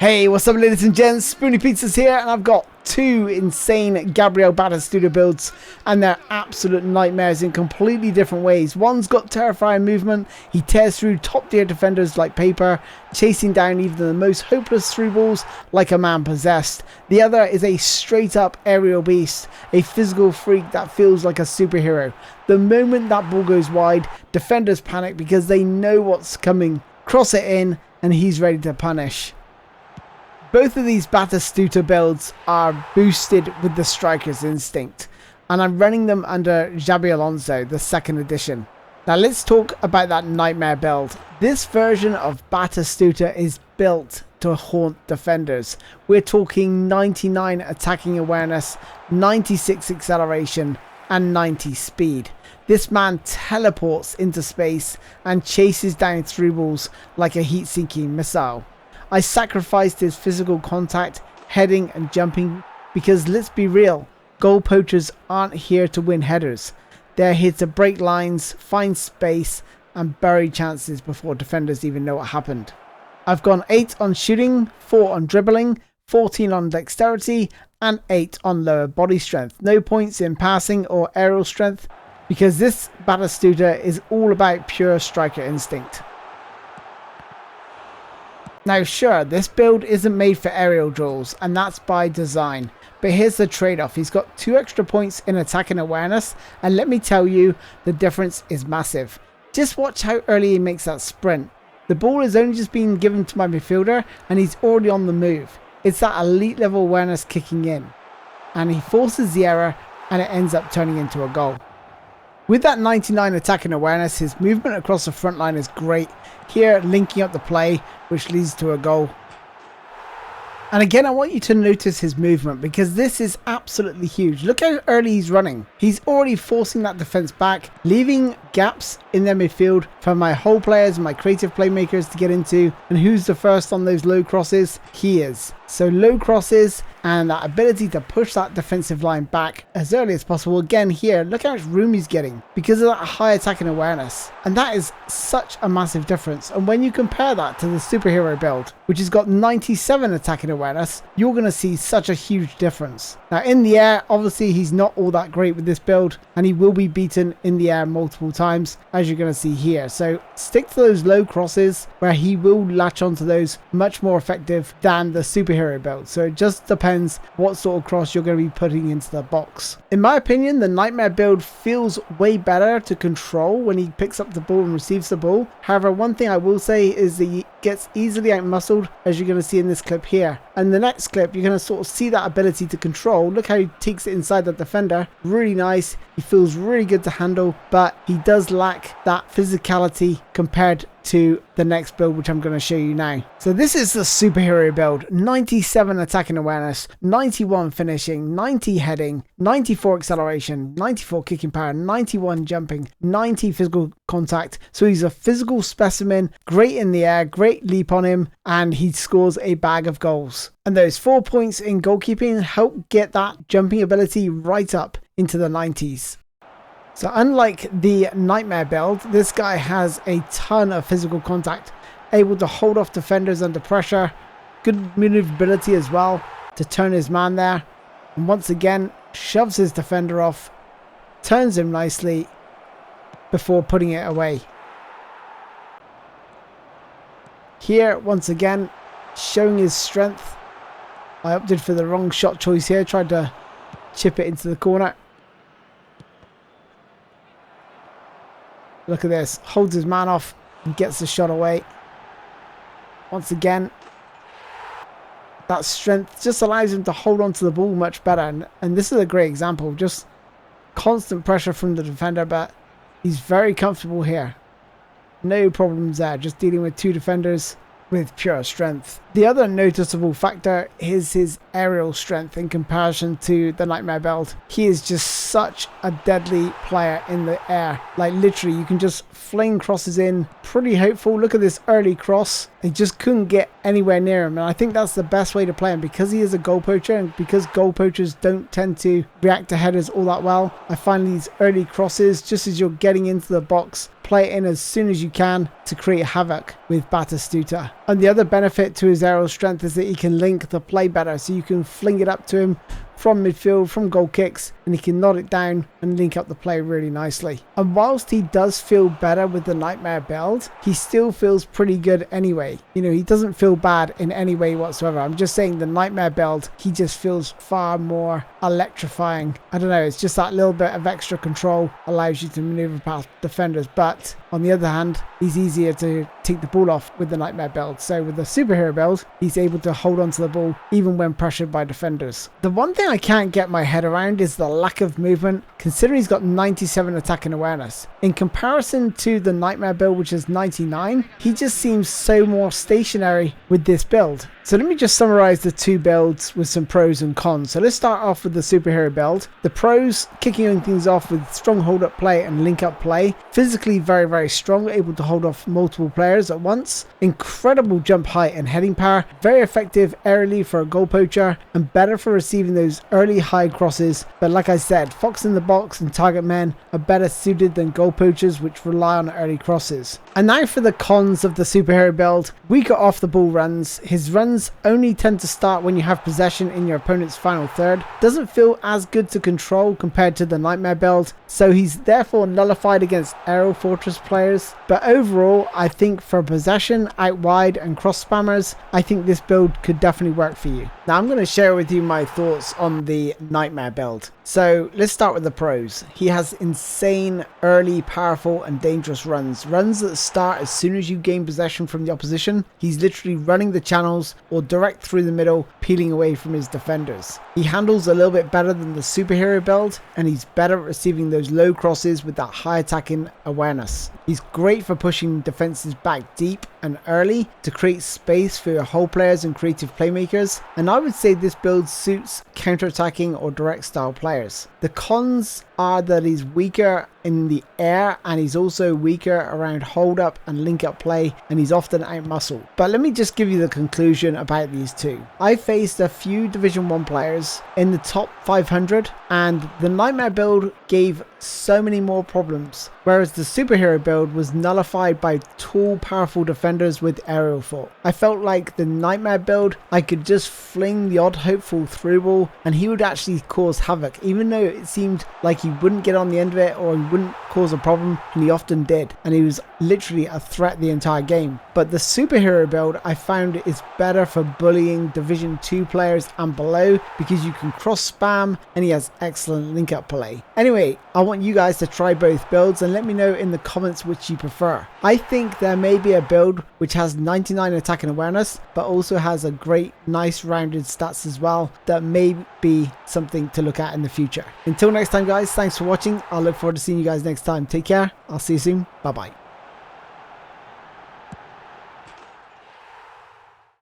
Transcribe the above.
Hey, what's up ladies and gents, Spoony Pizzas here, and I've got two insane Gabriel Batistuta builds, and they're absolute nightmares in completely different ways. One's got terrifying movement, he tears through top tier defenders like paper, chasing down even the most hopeless through balls like a man possessed. The other is a straight up aerial beast, a physical freak that feels like a superhero. The moment that ball goes wide, defenders panic because they know what's coming, cross it in, and he's ready to punish. Both of these Batistuta builds are boosted with the striker's instinct, and I'm running them under Xabi Alonso, the second edition. Now let's talk about that nightmare build. This version of Batistuta is built to haunt defenders. We're talking 99 attacking awareness, 96 acceleration, and 90 speed. This man teleports into space and chases down through balls like a heat-seeking missile. I sacrificed his physical contact, heading and jumping because let's be real, goal poachers aren't here to win headers. They're here to break lines, find space and bury chances before defenders even know what happened. I've gone 8 on shooting, 4 on dribbling, 14 on dexterity and 8 on lower body strength. No points in passing or aerial strength because this Batistuta is all about pure striker instinct. Now sure, this build isn't made for aerial duels, and that's by design, but here's the trade-off. He's got 2 extra points in attacking awareness, and let me tell you, the difference is massive. Just watch how early he makes that sprint. The ball is only just being given to my midfielder and he's already on the move. It's that elite level awareness kicking in, and he forces the error and it ends up turning into a goal. With that 99 attacking awareness, his movement across the front line is great. Here, linking up the play, which leads to a goal. And again, I want you to notice his movement because this is absolutely huge. Look how early he's running. He's already forcing that defense back, leaving gaps in their midfield for my whole players, my creative playmakers to get into. And who's the first on those low crosses? He is. So low crosses and that ability to push that defensive line back as early as possible. Again here, look how much room he's getting because of that high attacking awareness. And that is such a massive difference. And when you compare that to the superhero build, which has got 97 attacking awareness, you're going to see such a huge difference. Now in the air, obviously he's not all that great with this build and he will be beaten in the air multiple times as you're going to see here. So stick to those low crosses where he will latch onto those much more effective than the superhero build. So it just depends what sort of cross you're going to be putting into the box. In my opinion, the nightmare build feels way better to control when he picks up the ball and receives the ball. However, one thing I will say is that he gets easily out-muscled, as you're going to see in this clip here. And the next clip, you're going to sort of see that ability to control. Look how he takes it inside the defender. Really nice. He feels really good to handle, but he does lack that physicality compared to the next build, which I'm going to show you now. So this is the superhero build. 97 attacking awareness, 91 finishing, 90 heading, 94 acceleration, 94 kicking power, 91 jumping, 90 physical contact. So he's a physical specimen, great in the air, great leap on him, and he scores a bag of goals. And those 4 points in goalkeeping help get that jumping ability right up into the 90s. So unlike the nightmare build, this guy has a ton of physical contact, able to hold off defenders under pressure, good maneuverability as well to turn his man there, and once again shoves his defender off, turns him nicely before putting it away. Here once again showing his strength. I opted for the wrong shot choice here, tried to chip it into the corner. Look at this, holds his man off and gets the shot away. Once again, that strength just allows him to hold on to the ball much better. And this is a great example, just constant pressure from the defender, but he's very comfortable here. No problems there, just dealing with 2 defenders with pure strength. The other noticeable factor is his aerial strength in comparison to the nightmare build. He is just such a deadly player in the air. Like literally you can just fling crosses in, pretty hopeful. Look at this early cross. He just couldn't get anywhere near him, and I think that's the best way to play him because he is a goal poacher, and because goal poachers don't tend to react to headers all that well. I find these early crosses, just as you're getting into the box, play it in as soon as you can to create havoc with Batistuta. And the other benefit to his aerial strength is that he can link the play better, so you can fling it up to him from midfield, from goal kicks, and he can nod it down and link up the play really nicely. And whilst he does feel better with the Nightmare build, he still feels pretty good anyway. You know, he doesn't feel bad in any way whatsoever. I'm just saying the Nightmare build, he just feels far more electrifying. I don't know, it's just that little bit of extra control allows you to maneuver past defenders, but on the other hand, he's easier to take the ball off with the Nightmare build. So with the superhero build, he's able to hold onto the ball even when pressured by defenders. The one thing I can't get my head around is the lack of movement, considering he's got 97 attacking awareness. In comparison to the Nightmare build, which is 99, he just seems so more stationary with this build. So let me just summarize the two builds with some pros and cons. So let's start off with the superhero build. The pros, kicking things off with strong hold up play and link up play. Physically very strong, able to hold off multiple players at once. Incredible jump height and heading power. Very effective aerially for a goal poacher and better for receiving those early high crosses. But like I said, Fox in the box and target men are better suited than goal poachers, which rely on early crosses. And now for the cons of the superhero build. Weaker off the ball runs. His runs only tend to start when you have possession in your opponent's final third. Doesn't feel as good to control compared to the Nightmare build, so he's therefore nullified against aerial fortress players. But overall, I think for possession out wide and cross spammers, I think this build could definitely work for you. Now I'm going to share with you my thoughts on the Nightmare build. So let's start with the pros. He has insane early, powerful and dangerous runs. Runs that start as soon as you gain possession from the opposition. He's literally running the channels or direct through the middle, peeling away from his defenders. He handles a little bit better than the superhero build, and he's better at receiving those low crosses with that high attacking awareness. He's great for pushing defenses back deep and early to create space for your whole players and creative playmakers, and I would say this build suits counter-attacking or direct style players. The cons are that he's weaker in the air and he's also weaker around hold up and link up play, and he's often out muscled. But let me just give you the conclusion about these two. I faced a few Division 1 players in the top 500 and the Nightmare build gave so many more problems, whereas the superhero build was nullified by tall, powerful defenders with aerial thought. I felt like the Nightmare build, I could just fling the odd hopeful through ball and he would actually cause havoc, even though it seemed like he wouldn't get on the end of it or he wouldn't cause a problem, and he often did, and he was literally a threat the entire game. But the superhero build I found is better for bullying Division 2 players and below, because you can cross spam and he has excellent link up play. Anyway, I want you guys to try both builds and let me know in the comments which you prefer. I think there may be a build which has 99 attack and awareness but also has a great nice rounded stats as well that may be something to look at in the future. Until next time guys, thanks for watching. I'll look forward to seeing you guys next time. Take care. I'll see you soon. Bye bye.